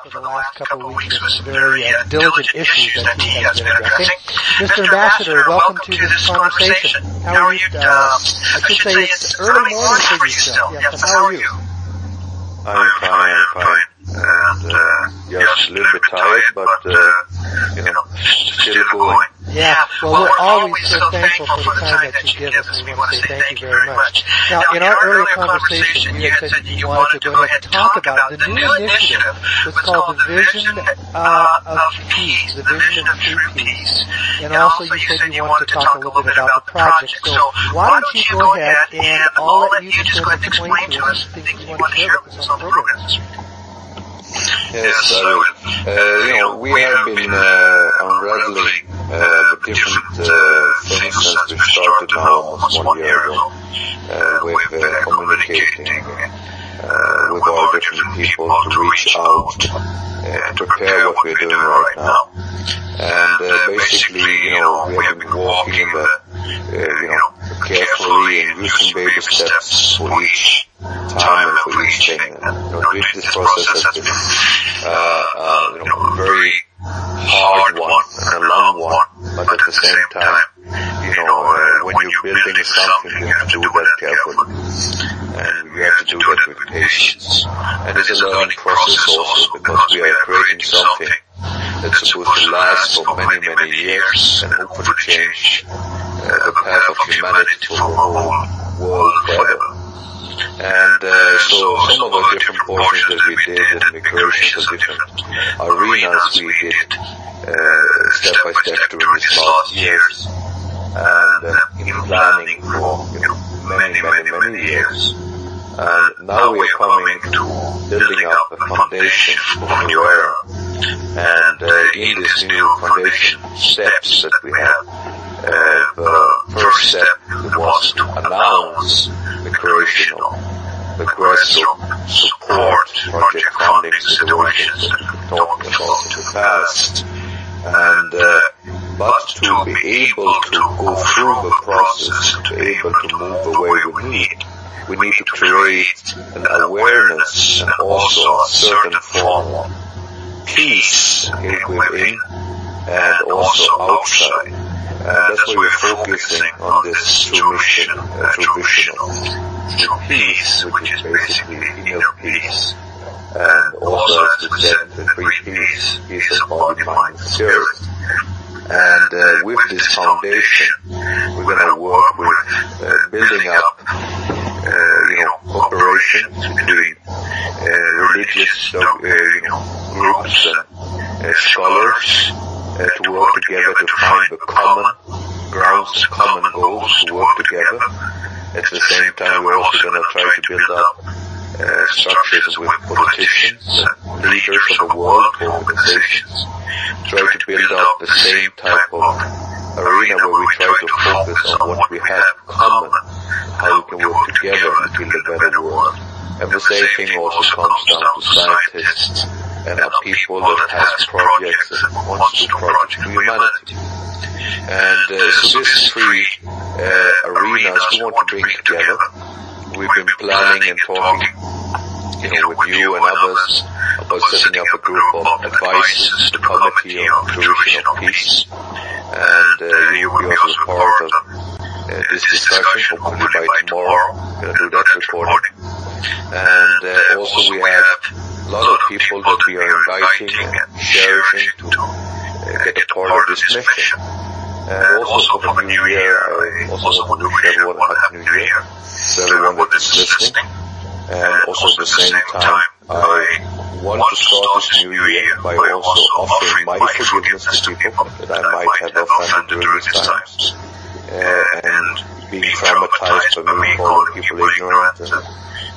for the last couple of weeks with some very diligent issues that he has been addressing. Mr. Ambassador, welcome to this conversation. How are you? I should say it's early morning for you still. Yes, so how are you? I'm fine. And, yes, a little bit tired, but, still going. Yeah, well, we're always so thankful for the time that you give us, and we want to say thank you very much. Now, in our earlier conversation, you had said that you wanted to go ahead and talk about the new initiative. It's called the Vision of Peace, the Vision of True Peace. And also, you said you wanted to talk a little bit about the project. So, why don't you go ahead and I'll let you just go ahead and explain to us the things you want to share with us on the program. Yes, we have been unraveling the different things since we started now almost 1 year ago with communicating with all different people to reach out and prepare what we're doing right now. And basically, we have been walking in the, carefully and using baby steps for each time and for each thing. And, this process has been a very hard one and a long one, but at the same time, when you're building something, you have to do that carefully. And you have to do that with patience. And it's a learning process also, because we are creating something that's supposed to last for many, many years and hopefully change the path of humanity to the whole world forever. And so some of the different portions that we did and the creations of different arenas we did step by step during these last years, and in planning for many years. And now we are coming to building up a foundation for a new era. And in this new foundation steps that we have, the first step was to announce the creation of the Progressive Support Project funding situations that we could talk about in the past. And but to be able to go through the process, to be able to move the way we need to create an awareness and also a certain form of peace within and also outside. And that's why we're focusing on this true mission, true vision of peace, which is basically inner peace. And also, as we said, the free peace is of body, mind, and spirit. And with this foundation, we're going to work with building up, cooperation between religious groups and scholars to work together to find the common grounds and common goals to work together. At the same time, we're also going to try to build up structures with politicians and leaders of the world, organizations, try to build up the same type of arena where we try to focus on what we have in common, how we can work together to build a better world. And the same thing also comes down to scientists and people that have projects and wants to do projects for humanity. And so these three arenas we want to bring together. We've been planning and talking, with you and others about setting up a group of advisors to the Committee on Creation of Peace. And you will be also part of this discussion, hopefully by tomorrow. We're going to do that recording. And also we have a lot of people that we are inviting and cherishing to get a part of this mission. And also for the new year, I also want to wish everyone a happy new year, to everyone that is listening. And also at the same time, I want to start this new year by also offering my forgiveness to people that I might have offended during these times, and being traumatized by me calling people ignorant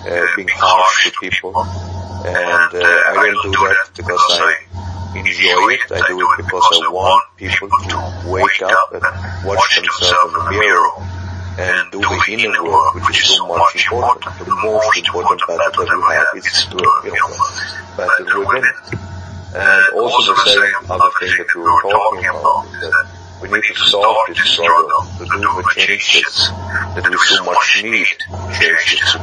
and being harsh to people. And I don't do that because I enjoy it. I do it because I want people to wake up and watch themselves in the mirror and do the inner work, which is so much important. The most important battle that we have is to, battle within. And also the same other thing that we were talking about is that we need to solve this struggle, to do the changes that we so much need to change this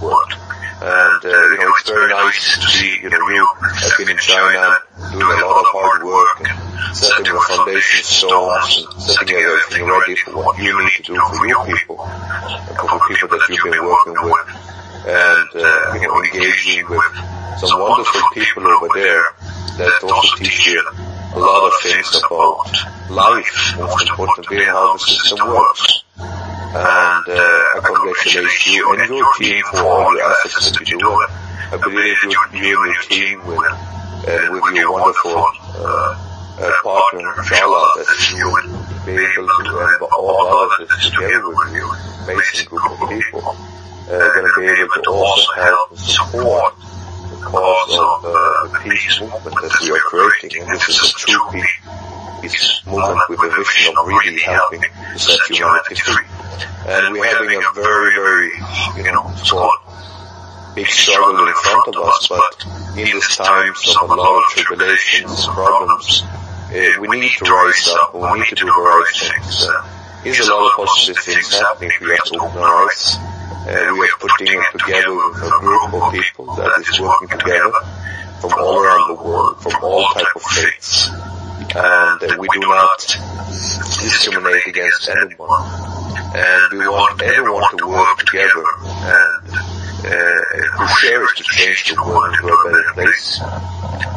world. And, it's very nice to see, you have been in China doing a lot of hard work and setting the foundation stones and setting everything ready for what you need to do for your people and for the people that you've been working with. And, engaging with some wonderful people over there that also teach you a lot of things about life, most importantly, how the system works. And I congratulate you and your team for all your efforts that you do. I believe you and your team with your wonderful partner, Charlotte, that you will be able to have all of this together with you, amazing group of people, going to be able to also help and support the cause of the peace movement that we are creating. And this is a true peace movement with a vision of really helping to set humanity free. And we're having a very, very, big struggle in front of us, but in these times of a lot of tribulations, problems, we need to rise up and we need to do the right things. There's a lot of positive things happening. We have to open our eyes. We are putting it together with a group of people that is working together from all around the world, from all type of faiths. And we do not discriminate against anyone. And we want everyone to work together and who shares to change the world into a better place.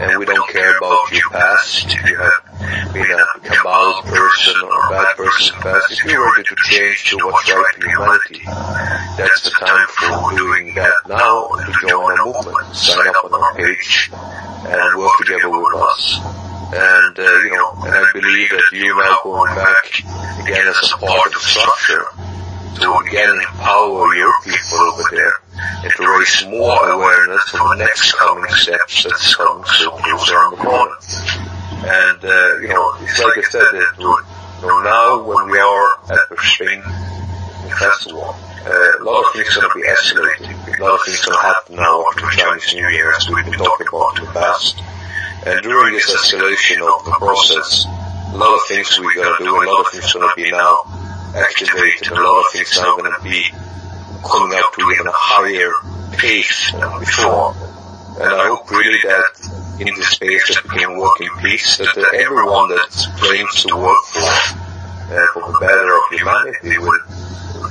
And we don't care about your past, if you have been a cabal person or a bad person in the past. If you're ready to change to what's right for humanity, that's the time for doing that now, to join our movement, sign up on our page, and work together with us. And, and I believe that you now going back again as a part of the structure to again empower your people over there and to raise more awareness for the next coming steps that's coming so close around the corner. And, it's like I said, that now when we are at the spring festival, a lot of things are going to be escalating. A lot of things are going to happen now after the Chinese New Year, as we've been talking about in the past. And during this escalation of the process, a lot of things we're going to do, a lot of things are going to be now activated, a lot of things are going to be coming up to even a higher pace than before. And I hope really that in this space that we can work in peace, that everyone that claims to work for the better of humanity will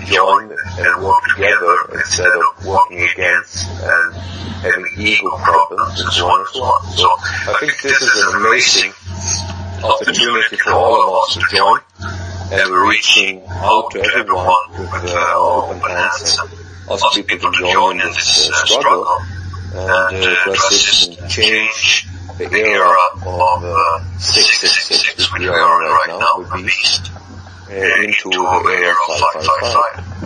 join and work together instead of working against and having ego problems and so on and so on. So I think this is an amazing opportunity for all of us to join, and we're reaching out to everyone with open hands and ask people to join in this struggle and to assist and change the era of 666 which we are right now with Beast into the era 555.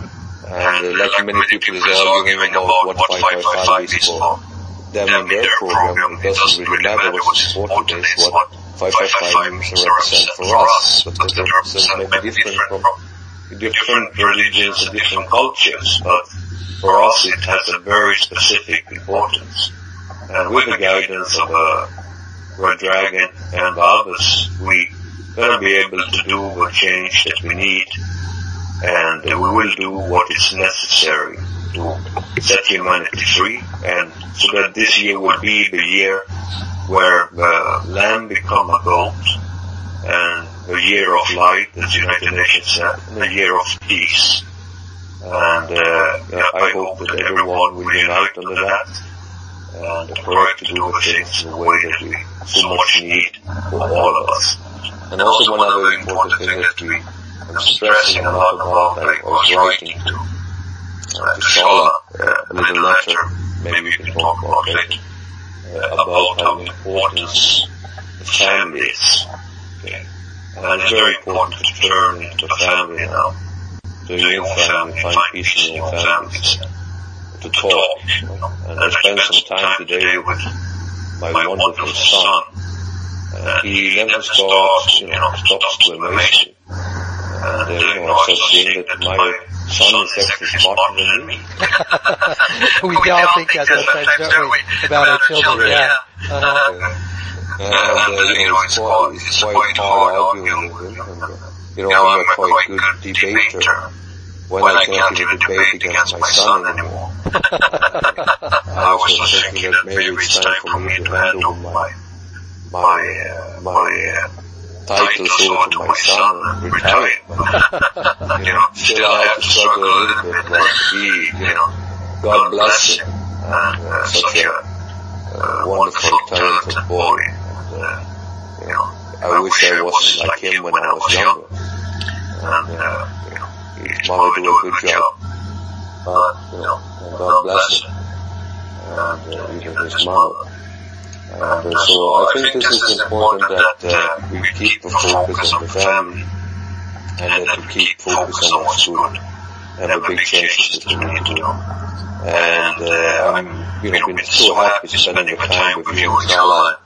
And like many people is arguing about what 555 is for them in their program, it doesn't really matter what support it is, what 555 means represent for us, but they represent maybe different from different religions and different cultures, but for us it has a very specific importance. And with the guidance of Red Dragon and others, we going to be able to do the change that we need, and we will do what is necessary to set humanity free, and so that this year will be the year where the lamb become a goat, and the year of light, as the United Nations said, and the year of peace. And I hope that everyone will unite under that, and correct to do the things in the way that we so much need for all of us. And also one other important thing that I'm stressing a lot about, I was writing to Charlotte a little letter, maybe we can talk about it, about how important the family is. Okay. And it's very important to turn into family now, to your family, find peace in your families, to talk. And I spent some time today with my wonderful son. He never stops to amaze me. And, I started seeing that my son is actually smarter than me. We all think that sometimes, don't we, about our children, yeah. And, it's quite hard arguing with him. And, I'm a quite good debater. when I can't even debate against my son anymore. I was just thinking that maybe it's time for me to hand over my titles over to my son and retire. Still I have to struggle a little bit, but he, God bless him, and such a wonderful, talented boy. And, I wish I wasn't like him when I was younger. And, his mother did a good job. But, and God bless him. And even his mother. And so I think this is important that we keep the focus on the family and that we keep focus on our school and the big changes that we need to do. And I'm, been so happy spending the time with you and Caroline,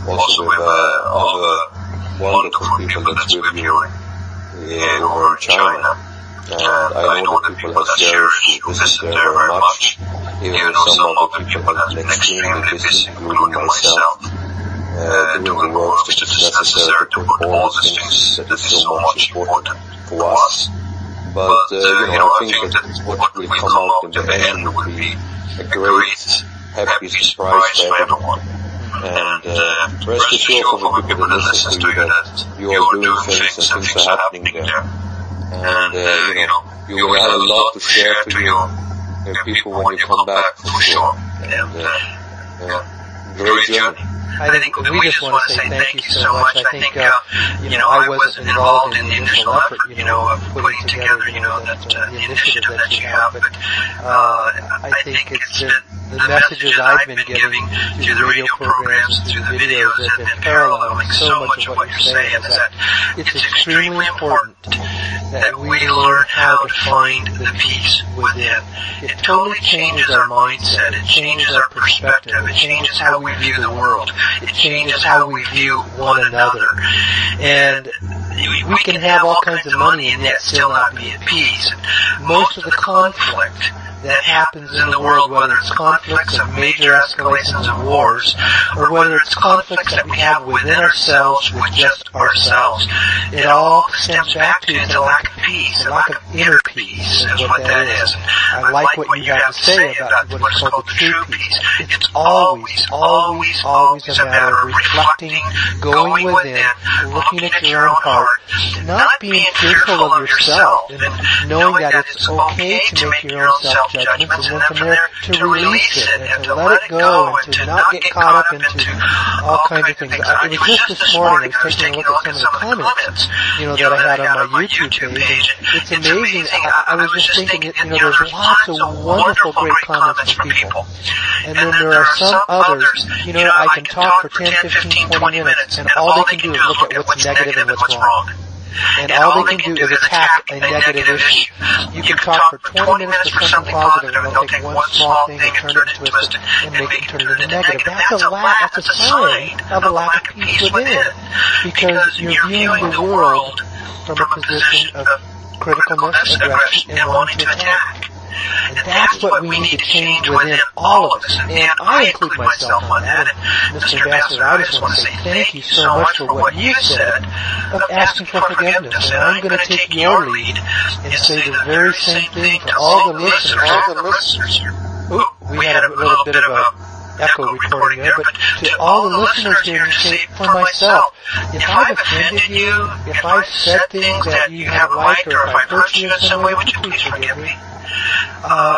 also with other wonderful people that's with you over in China. And I know that people have cherished to visit there very much. Even some other people have been extremely busy, including myself, doing the work that is necessary to put all the things that is so much important for us. But, I think that what will come out in the end will be a great, happy surprise for everyone. And rest assured for the people that listen to you that you are doing things and things are happening there. And, you will have a lot to share to your people when you come back, for sure. And, great journey. I think we just want to say thank you so much. I think, I wasn't involved in the initial effort, of putting together, the initiative that you have, but, I think it's the messages I've been giving through the radio programs, through the videos that have been paralleling so much of what you're saying is that it's extremely important that we learn how to find the peace within. It totally changes our mindset. It changes our perspective. It changes how we view the world. It changes how we view one another. And we can have all kinds of money and yet still not be at peace. Most of the conflict that happens in the world, whether it's conflicts of major escalations of wars, or whether it's conflicts that we have within ourselves with just ourselves, it all stems back to the lack of peace, the lack of inner peace is what that is. I like what you have to say about what is called the true peace. It's always a matter of reflecting, going within, looking at your own heart, not being fearful of yourself, and knowing that it's okay to make your own self judgments, and then from there to release it and to let it go and to not get caught up into all kinds of things. It was just this morning I was taking a look at some of the comments, that I had on my YouTube page. It's amazing. I was just thinking, there's lots of wonderful, great comments from people. And then there are some others, I can talk for 10, 15, 20 minutes, and all they can do is look at what's negative and what's wrong. And all they can do is attack a negative issue. You can talk for 20 minutes for something positive, and they'll take one small thing and turn it and twist it and make it turn it into negative. That's a sign of a lack of peace within, because you're viewing the world from a position of criticalness, aggression, and wanting to attack. And that's what we need to change within all of us. And I include myself on that. And Mr. Ambassador, I just want to say thank you so much for what you said of asking for forgiveness. And I'm going to take your lead and say the very same thing to all the listeners. Ooh, we had a little bit of a echo recording there, but to all the listeners here, to say for myself, if I've offended you, if I've said things that you haven't liked, or if I've hurt you in some way, would you please forgive me?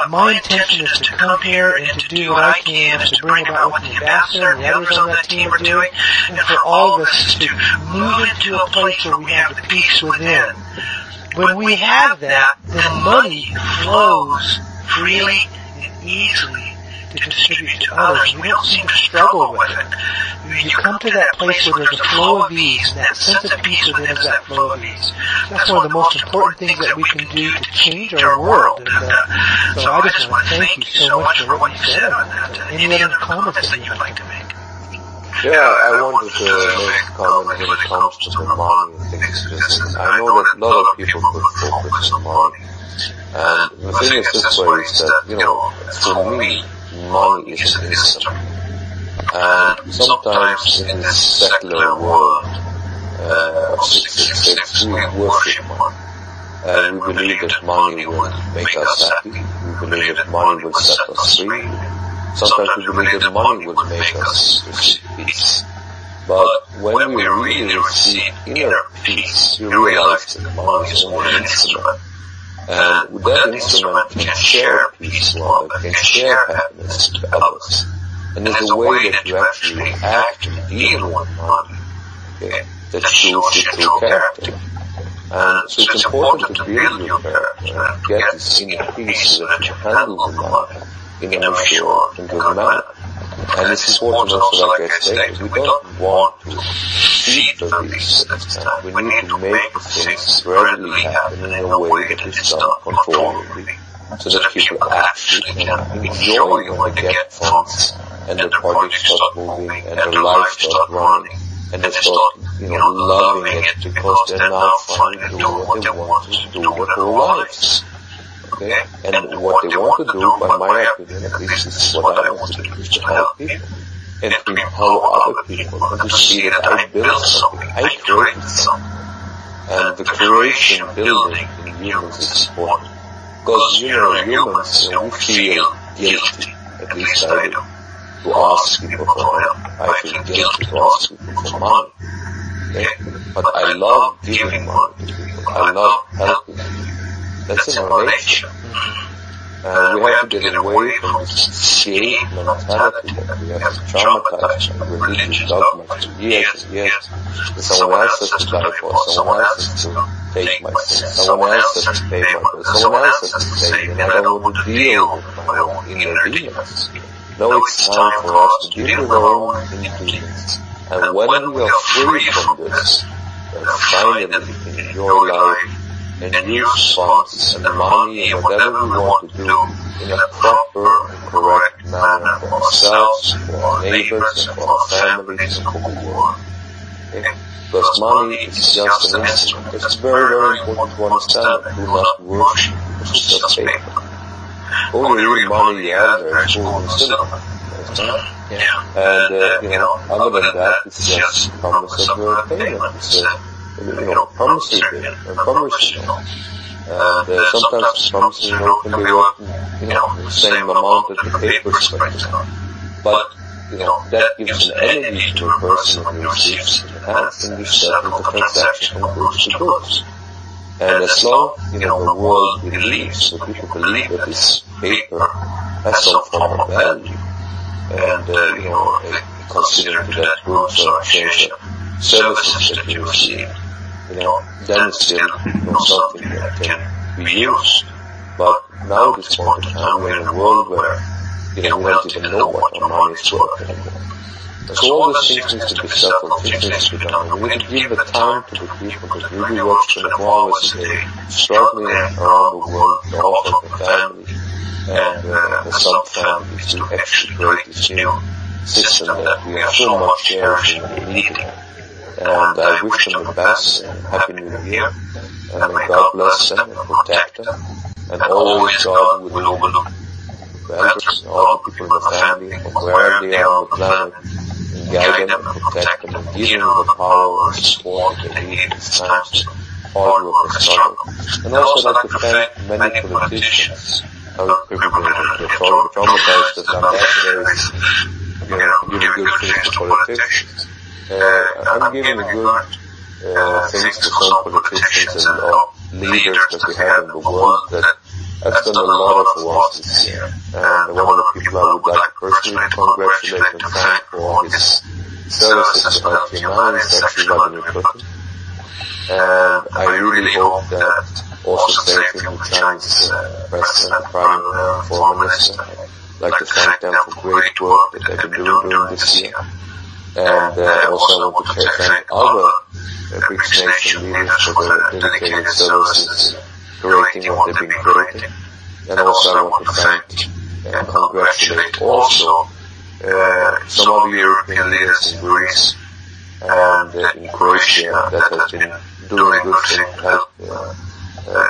My intention is to come here and to do what I can to bring about what the ambassador and the others on that team are doing, and for all of us to move into a place where we have the peace within. When we have that, then money flows freely and easily to distribute to others. We don't seem to struggle with it. You come to that place where there's a flow of ease, and that sense of peace within is that flow of ease. That's one of the most important things that we can do to change our world. And so I just want to thank you so much for what you said on that. Any other comments that you'd like to make? Yeah, I wanted to make a comment when it comes to the money and things. I know that a lot of people put focus on money. And the thing is this way is that, for me, money is an instrument. And sometimes in this secular world of 666, we worship money. And we believe that money will make us happy. We believe that money will set us free. Sometimes we believe that money will make us receive peace. But when we really receive inner peace, we realize that money is only an instrument. And with that instrument can share peace with others, can share happiness with others. And it's the way that you actually act and deal with money, okay, that shows your true character. And so it's important to build your character and get this inner peace so that you handle the money in a mature and good manner. And it's important also, like I stated, we don't want to feed the beast at this time. We need to make the things gradually happen in a way that is done controllably, so that people actually can enjoy when they get funds and the project starts moving and their lives start running and they start, loving it because they're now finally doing what they want to do their whole lives. Okay? And what they want to do, by my opinion, at least this is what I want to do, is to help people and to empower other people and to see that I built something, I created something. And the creation building in humans is important. Because, humans, we feel guilty, at least I do, to ask people for help. I feel guilty to ask people for money. Okay? But I love giving money to people. I love helping people. That's in our nature. And we have to get away from this escape mentality that we have traumatized by religious dogmas for years and years. That someone else has to die for, someone else has to take my sins, someone else has to pay my bills, someone else has to save me, and I don't want to deal with my own inner demons. No, it's time for us to deal with our own inner demons. And when we are free from this, then finally we can enjoy life and use funds and money and whatever we want to do in a proper and correct manner for ourselves, for our neighbors, and for our families, and for the world. Okay? Because money is just an instrument. It's very, very important to understand that. Do not worship. It's just paper. Only real money you have there is gold and silver. Yeah. And, other than that, it's just promise of your payment. It's promising and promising. And sometimes promising can be worth, the same amount as the paper spent. But, that gives an energy to a person who receives it in hands, and you settle the transaction from goods to goods. And as long, the world believes, so people believe that this paper has some form of value, and, consider that goods or exchange services that you receive, then it's still something that can be used. But now at this point in time, we're in a world where we don't even know what our money is worth anymore. So all these things need to be settled, things need to be done. And we need to give the time to the people that really work 24 hours a day, struggling around the world, the offer the family, and the sub-families to actually create this new system that we are so much cherishing and needing. And I wish them the best, and Happy New Year, and may God bless them and protect them, and always God will overlook the elders and all the people in the family, from wherever they are on the planet, and guide them and protect them and give them the power and support that they need in these times of hard work and struggle. And also I'd like to thank many politicians. I'm traumatized that ambassadors, giving good things to politicians. I'm giving good things to some politicians and leaders that we have in the world that have done a lot for us this year. And one of the people I would like to personally congratulate and thank for all his services to help humanity is actually Vladimir Putin. And I really hope that also thanking the Chinese President, Prime Minister, and Foreign Minister. I'd like to thank them for great work that they've been doing during this year. And also I want to thank other BRICS nation leaders for their dedicated services in creating what they've been creating. And also I want to thank and congratulate also some of the European leaders in Greece and in Croatia that has been doing good things to help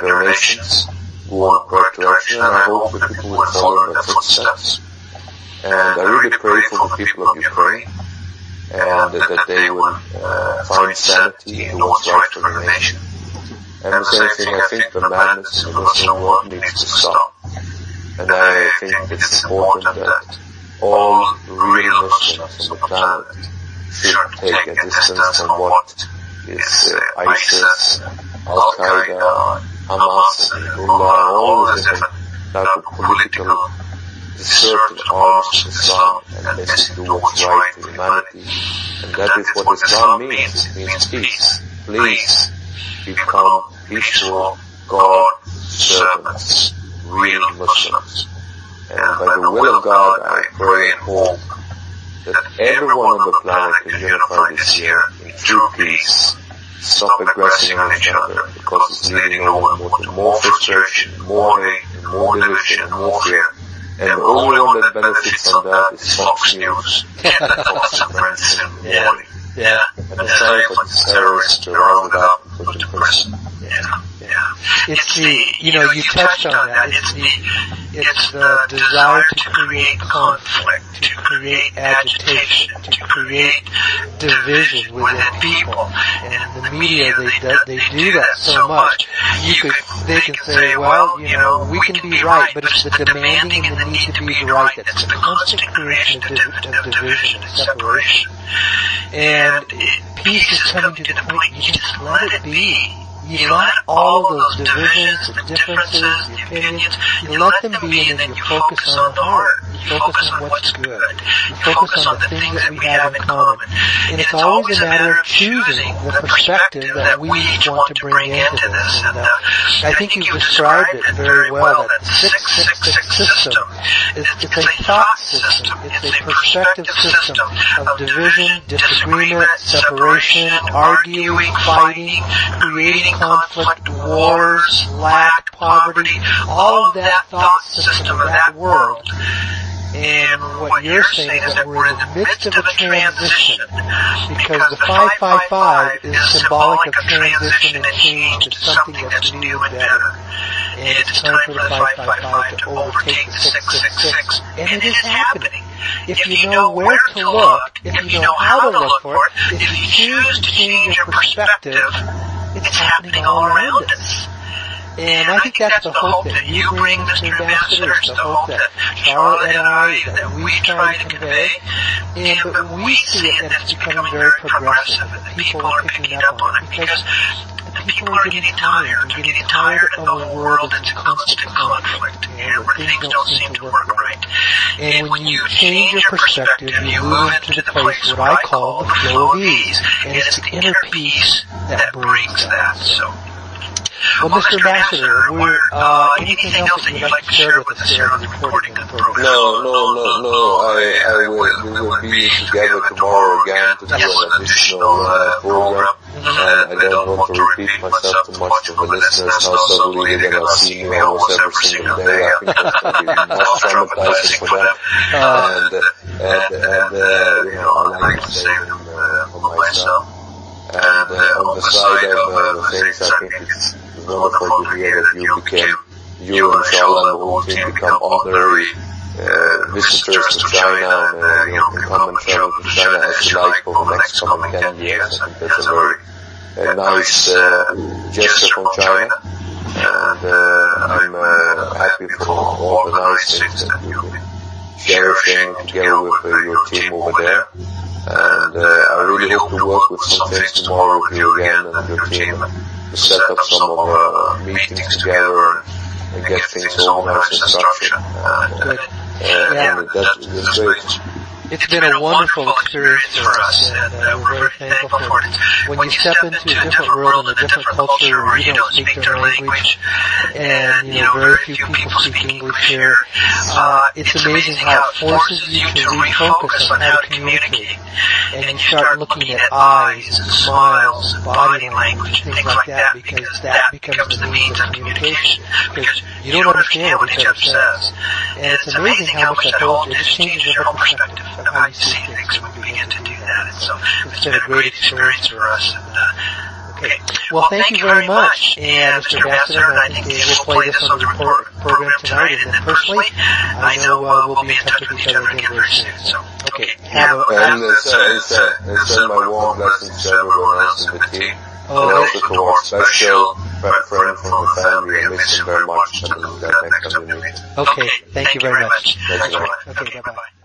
their nations go in the correct direction, and I hope that people will follow in their footsteps. And I really pray for the people of Ukraine, and that they will find sanity in what's right for their nation. And the same thing, I think the madness in the Muslim world needs to stop. And I think it's important that all real Muslims on the planet should take a distance from what is ISIS, Al-Qaeda, Hamas, Hezbollah, and all the different type of political deserted arms of Islam, and basically do what's right for humanity. And that is what Islam means. It means peace. Please become peaceful God servants, real Muslims. And by the will of God, I pray and hope that everyone on the planet can unify this year in true peace, stop aggressing on each other, because it's leading only to more frustration, more hate, and more division, and more fear. And the only one that benefits from that is Fox News and Fox Friends in the morning. Yeah. And the sight of the terrorists to round it up and put in prison. Yeah. It's the, you touched on that. It's the desire to create conflict, to create agitation, to create division within people. And the media, they do that so much. They can say, well, we can be right, but it's the demanding and the need to be right that's the constant creation of division and separation. And peace is coming to the point you just let it be. You let all of those divisions, the differences, the opinions, you let them be, and then you focus on the heart. You focus on what's good. You focus on the things that we have in common. And it's always a matter of choosing the perspective that we want to bring into this. And I think you've described it very well, that 666 system. It's a thought system. It's a perspective system of division, disagreement, separation, arguing, fighting, creating conflict, wars, lack, poverty, all of that thought system of that world. And what you're saying is that we're in the midst of a transition, because the 555 is symbolic of transition and change to something that's new and better. And it's time for the 555 to overtake the 666. And it is happening. If you know where to look, if you know how to look for it, if you choose to change your perspective, it's happening all around us. And I think that's the hope that you bring, Mr. Ambassador. It's the hope that Charlotte and I, that we try to convey. But we see it that it's becoming very progressive, and people are picking up on it, because the people are getting tired. They're getting tired of a world that's constant conflict, where things don't seem to work right. And when you change your perspective, you move into the place what I call the flow of ease. And it's the inner peace that brings that. So, well, Mr. Ambassador, anything else that you'd like to share with us here on the recording of the program? No. We will be together tomorrow again to do an additional program. And I don't want to repeat myself too much to the listeners how suddenly they're going to see me almost every single day. I think that's going to be much traumatizing for them. And I like to say them for myself. And on the side of the things, I think it's wonderful to hear that you and Charlotte and the whole team become honorary visitors to China, and can come and travel to China as you like for the next coming 10 years. I think that's a very nice gesture from China, and I'm happy for all the nice things that you've been sharing together with your team over there. And I really hope to work with some things tomorrow with you again and your team to set up some of our meetings together and get things organized in structure. And that's great. It's been a wonderful experience for us, and we're very thankful for it. When you step into a different world and a different culture where you don't speak their language, and very few people speak English here, it's amazing how it forces you to refocus on how to communicate. And you start looking at eyes, smiles, body language, things like that, because that becomes the means of communication. Because you don't understand what each other says. And it's amazing how much that holds. It just changes your whole perspective of how you see things when we begin to do that. And so it's been a great experience for us. Okay. Well, thank you very much. And Mr. Ambassador, I think we'll play this on the program tonight. And then personally, I know we'll be in touch with each other again very soon. So, okay. And send my warm blessings to everyone else in the team. And also to our special friends and the family. I miss them very much. And next time we meet. Okay, thank you very much. Thank you. Okay, bye-bye.